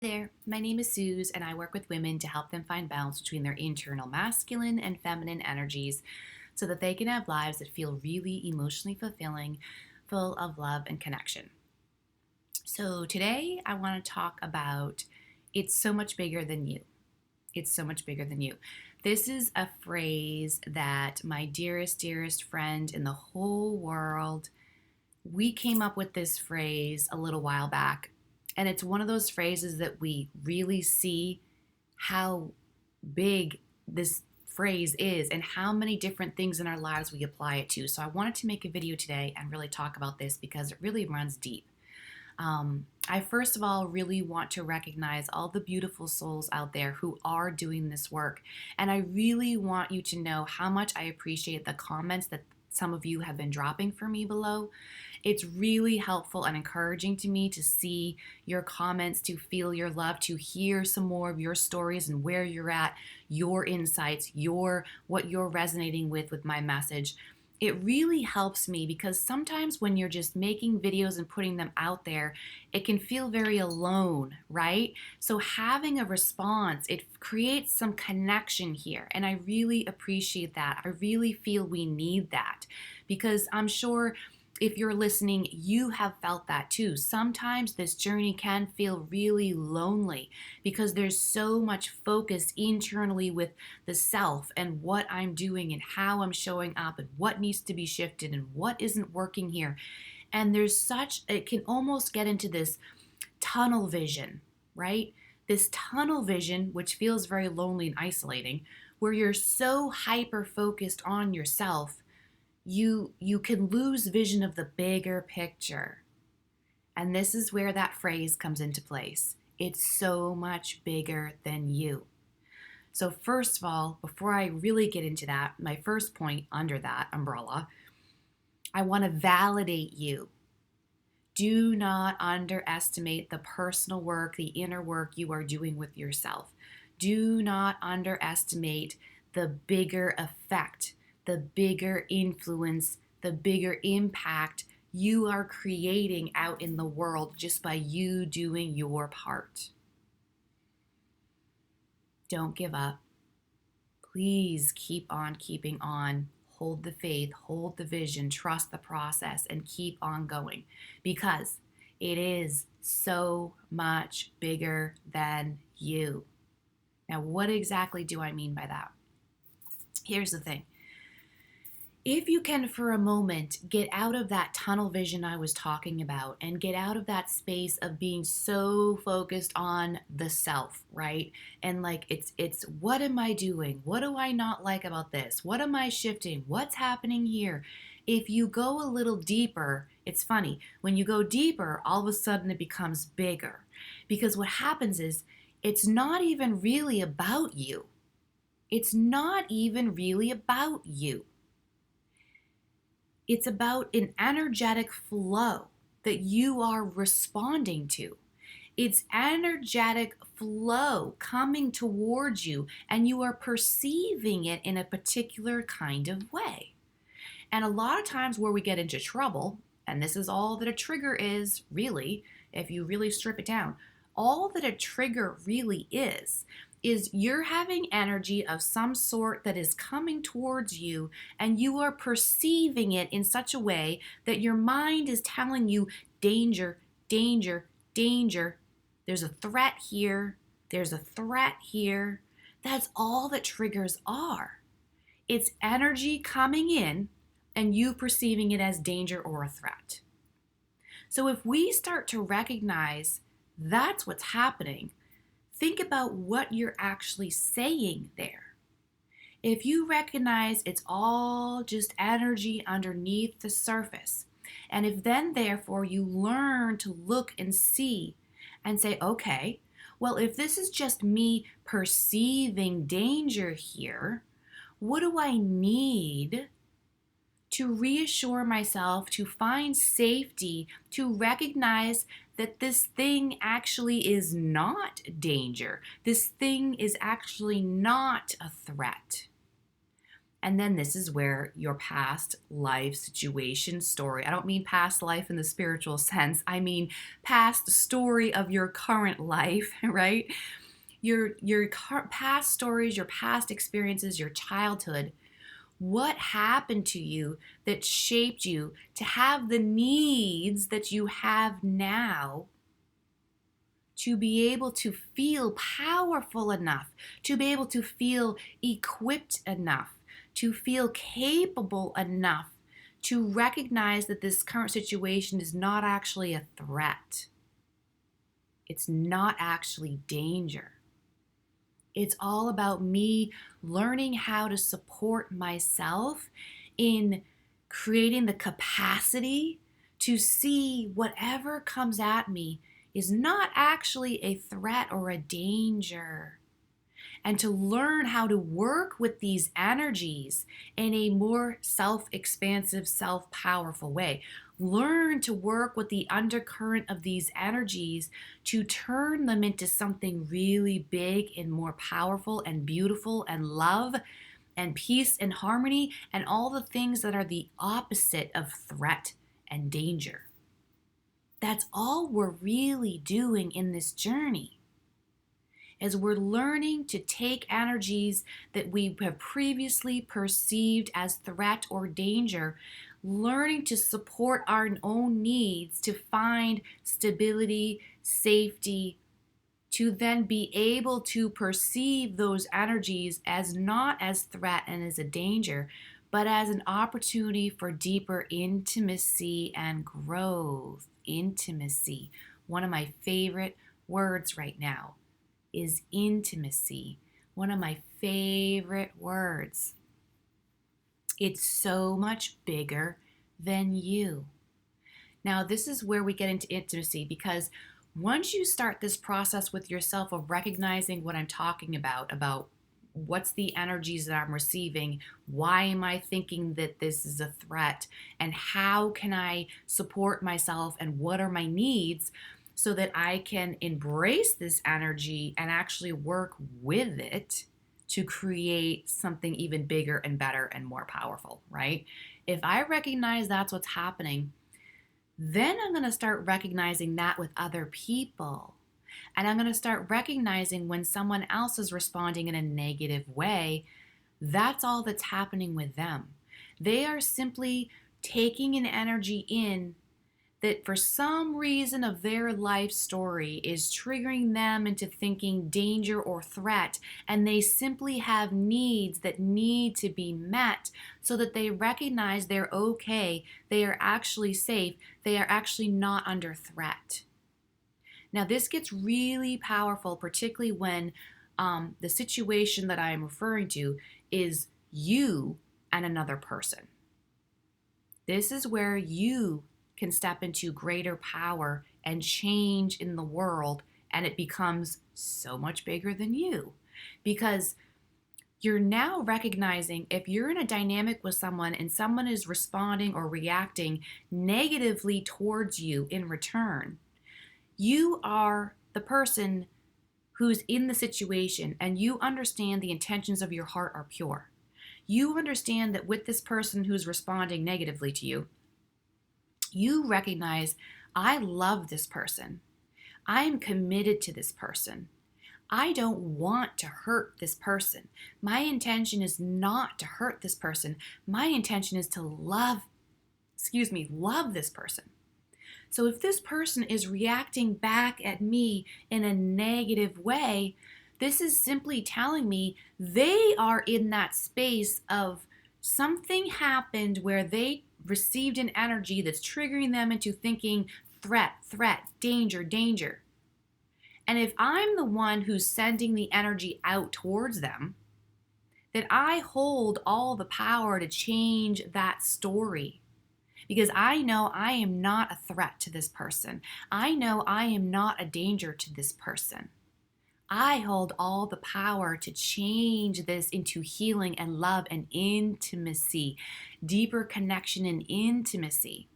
There, my name is Suze, and I work with women to help them find balance between their internal masculine and feminine energies so that they can have lives that feel really emotionally fulfilling, full of love and connection. So, today I want to talk about it's so much bigger than you. It's so much bigger than you. This is a phrase that my dearest, dearest friend in the whole world, we came up with this phrase a little while back, and it's one of those phrases that we really see how big this phrase is and how many different things in our lives we apply it to. So I wanted to make a video today and really talk about this because it really runs deep. I first of all really want to recognize all the beautiful souls out there who are doing this work. And I really want you to know how much I appreciate the comments that some of you have been dropping for me below. It's really helpful and encouraging to me to see your comments, to feel your love, to hear some more of your stories and where you're at, your insights, what you're resonating with my message. It really helps me because sometimes when you're just making videos and putting them out there, it can feel very alone, right? So having a response, it creates some connection here. And I really appreciate that. I really feel we need that because I'm sure if you're listening, you have felt that too. Sometimes this journey can feel really lonely because there's so much focus internally with the self and what I'm doing and how I'm showing up and what needs to be shifted and what isn't working here. And it can almost get into this tunnel vision, right? This tunnel vision, which feels very lonely and isolating, where you're so hyper focused on yourself you can lose vision of the bigger picture. And this is where that phrase comes into place. It's so much bigger than you. So first of all, before I really get into that, my first point under that umbrella, I want to validate you. Do not underestimate the personal work, the inner work you are doing with yourself. Do not underestimate the bigger effect, the bigger influence, the bigger impact you are creating out in the world just by you doing your part. Don't give up. Please keep on keeping on. Hold the faith, hold the vision, trust the process, and keep on going because it is so much bigger than you. Now, what exactly do I mean by that? Here's the thing. If you can, for a moment, get out of that tunnel vision I was talking about and get out of that space of being so focused on the self, right? And like, it's what am I doing? What do I not like about this? What am I shifting? What's happening here? If you go a little deeper, it's funny. When you go deeper, all of a sudden it becomes bigger. Because what happens is it's not even really about you. It's not even really about you. It's about an energetic flow that you are responding to. It's energetic flow coming towards you, and you are perceiving it in a particular kind of way. And a lot of times, where we get into trouble, and this is all that a trigger is really, if you really strip it down, all that a trigger really is you're having energy of some sort that is coming towards you and you are perceiving it in such a way that your mind is telling you danger, danger, danger. There's a threat here. There's a threat here. That's all that triggers are. It's energy coming in and you perceiving it as danger or a threat. So if we start to recognize that's what's happening, think about what you're actually saying there. If you recognize it's all just energy underneath the surface, and if then therefore you learn to look and see and say, okay, well, if this is just me perceiving danger here, what do I need to reassure myself, to find safety, to recognize that this thing actually is not danger. This thing is actually not a threat. And then this is where your past life situation story, I don't mean past life in the spiritual sense, I mean past story of your current life, right? Your past stories, your past experiences, your childhood. What happened to you that shaped you to have the needs that you have now, to be able to feel powerful enough, to be able to feel equipped enough, to feel capable enough to recognize that this current situation is not actually a threat. It's not actually danger. It's all about me learning how to support myself in creating the capacity to see whatever comes at me is not actually a threat or a danger. And to learn how to work with these energies in a more self-expansive, self-powerful way. Learn to work with the undercurrent of these energies to turn them into something really big and more powerful and beautiful and love and peace and harmony and all the things that are the opposite of threat and danger. That's all we're really doing in this journey. As we're learning to take energies that we have previously perceived as threat or danger, learning to support our own needs to find stability, safety, to then be able to perceive those energies as not as threat and as a danger, but as an opportunity for deeper intimacy and growth. Intimacy, one of my favorite words right now, is intimacy. One of my favorite words. It's so much bigger than you. Now, this is where we get into intimacy, because once you start this process with yourself of recognizing what I'm talking about what's the energies that I'm receiving, why am I thinking that this is a threat, and how can I support myself, and what are my needs, so that I can embrace this energy and actually work with it to create something even bigger and better and more powerful, right? If I recognize that's what's happening, then I'm going to start recognizing that with other people. And I'm going to start recognizing when someone else is responding in a negative way, that's all that's happening with them. They are simply taking an energy in that for some reason of their life story is triggering them into thinking danger or threat, and they simply have needs that need to be met so that they recognize they're okay, they are actually safe, they are actually not under threat. Now, this gets really powerful, particularly when the situation that I am referring to is you and another person. This is where you can step into greater power and change in the world, and it becomes so much bigger than you, because you're now recognizing if you're in a dynamic with someone and someone is responding or reacting negatively towards you in return, you are the person who's in the situation, and you understand the intentions of your heart are pure. You understand that with this person who's responding negatively to you, you recognize, I love this person. I am committed to this person. I don't want to hurt this person. My intention is not to hurt this person. My intention is to love this person. So if this person is reacting back at me in a negative way, this is simply telling me they are in that space of something happened where they received an energy that's triggering them into thinking threat, danger. And if I'm the one who's sending the energy out towards them, that I hold all the power to change that story. Because I know I am not a threat to this person. I know I am not a danger to this person. I hold all the power to change this into healing and love and intimacy, deeper connection and intimacy.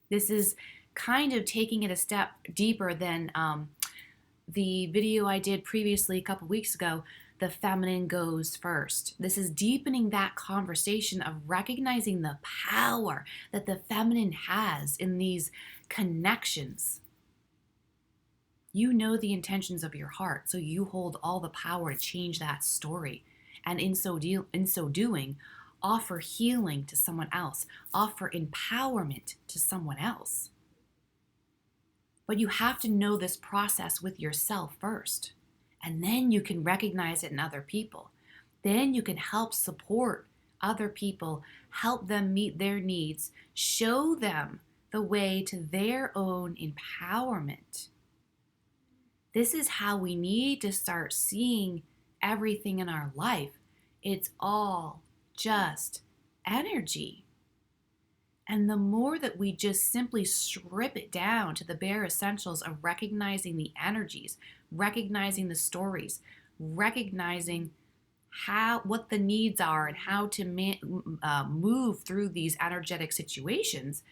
This is kind of taking it a step deeper than the video I did previously a couple weeks ago, the feminine goes first. This is deepening that conversation of recognizing the power that the feminine has in these connections. You know the intentions of your heart, so you hold all the power to change that story. And in so doing, offer healing to someone else, offer empowerment to someone else. But you have to know this process with yourself first. And then you can recognize it in other people. Then you can help support other people, help them meet their needs, show them the way to their own empowerment. This is how we need to start seeing everything in our life. It's all just energy. And the more that we just simply strip it down to the bare essentials of recognizing the energies, recognizing the stories, recognizing what the needs are and how to move through these energetic situations,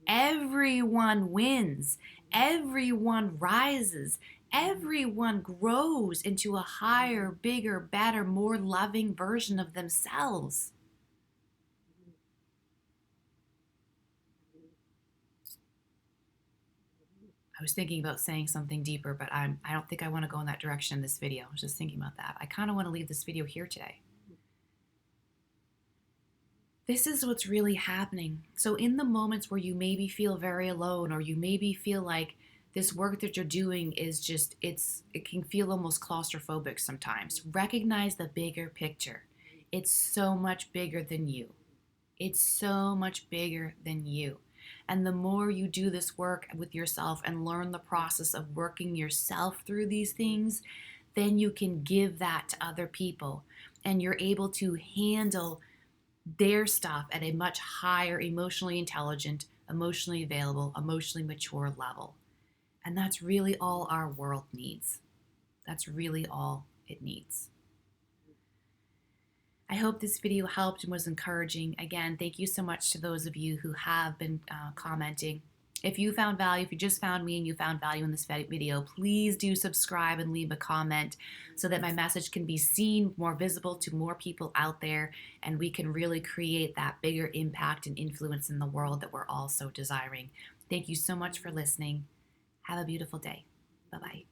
everyone wins. Everyone rises. Everyone grows into a higher, bigger, better, more loving version of themselves. I was thinking about saying something deeper, but I don't think I want to go in that direction in this video. I was just thinking about that. I kind of want to leave this video here today. This is what's really happening. So in the moments where you maybe feel very alone, or you maybe feel like this work that you're doing is just, it can feel almost claustrophobic sometimes, recognize the bigger picture. It's so much bigger than you. It's so much bigger than you. And the more you do this work with yourself and learn the process of working yourself through these things, then you can give that to other people. And you're able to handle their stuff at a much higher, emotionally intelligent, emotionally available, emotionally mature level. And that's really all our world needs. That's really all it needs. I hope this video helped and was encouraging. Again, thank you so much to those of you who have been commenting. If you found value, if you just found me and you found value in this video, please do subscribe and leave a comment so that my message can be seen, more visible to more people out there, and we can really create that bigger impact and influence in the world that we're all so desiring. Thank you so much for listening. Have a beautiful day. Bye-bye.